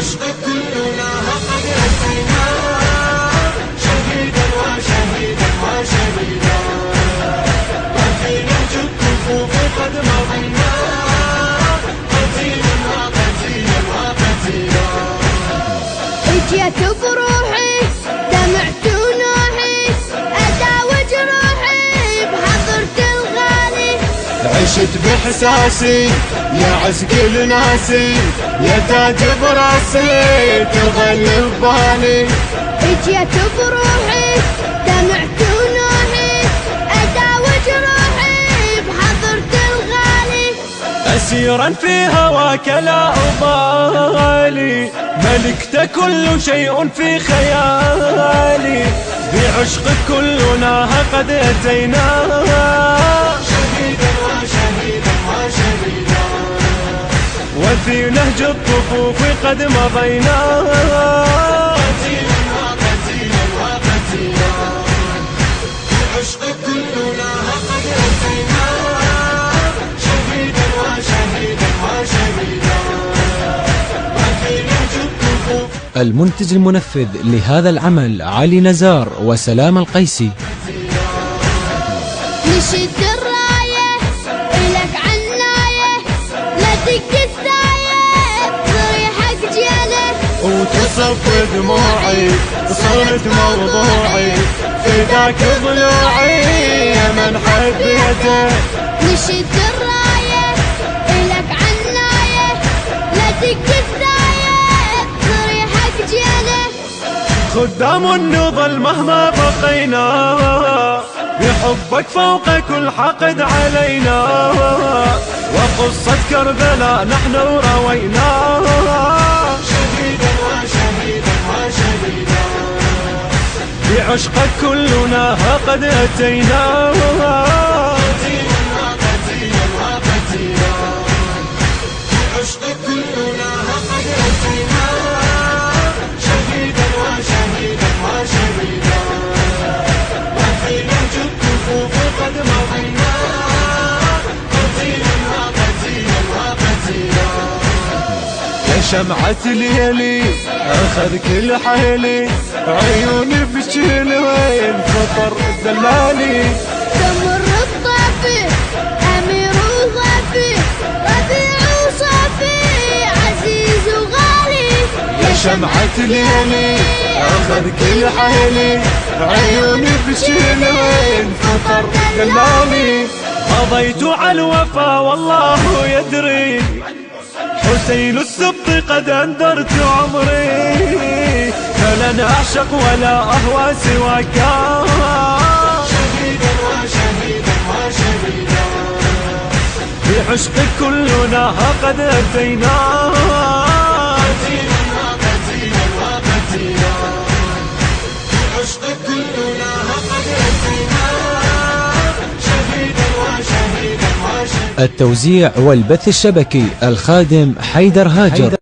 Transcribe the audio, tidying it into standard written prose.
بعشقك كلنا قد أتينا شهيدا وشهيدا وشهيدا وفي نهج الكفوف قد مضينا قتيلا وقتيلا وقتيلا اجيت بروحي دمعت ونوحي اداوي جروحي بحضرة الغالي عشت بإحساسي يا عسقل ناسي يا تاج براسي تظل ببالي اجيت بروحي دمعت ونوحي اداوي جروحي بحضرة الغالي أسيرا في هواك لا أبالي ملكت كل شيء في خيالي بعشقك كلنا قد أتينا شهيدا وشهيدا وشهيدا وفي نهج الطفوف قد مضينا قتيلا وقتيلا وقتيلا بعشقك كلنا قد أتينا شهيدا وشهيدا وشهيدا وفي نهج الطفوف. المنتج المنفذ لهذا العمل علي نزار وسلام القيسي. نشد الراية إلك عناية لا تدق الثاية بريحك جيله وتصف دموعي صرت موضوعي فداك ضلوعي يا من حبيته. نشد الراية إلك عناية لا تدق الثاية بريحك جيله خدام النضل مهما بقينا بحبك فوق كل حقد علينا وقصة كربلاء نحن روينا شهيدا وشهيدا وشهيدا بعشقك كلنا قد أتينا قتيلا وقتيلا وقتيلا بعشقك كلنا قد أتينا شهيدا وشهيدا وشهيدا وفي نهج الكفوف قد مضينا قتيلا وقتيلا وقتيلا يا شمعة ليلي أخذ كل حيلي عيوني بتشيل وين فطر دلالي تمر الطافي أمير وضافي ربيع وصافي عزيز وغالي يا شمعة ليلي أخذ كل حيلي عيوني بتشيل وين فطر دلالي قضيت على الوفا والله يدري حسين السبط قد أنذرت عمري فلن أعشق ولا أهوى سواك شهيدا وشهيدا وشهيدا بعشقك كلنا قد أتينا قتيلا وقتيلا وقتيلا بعشقك كلنا قد أتينا شهيدا وشهيدا وشهيدا. التوزيع والبث الشبكي الخادم حيدر هاجر.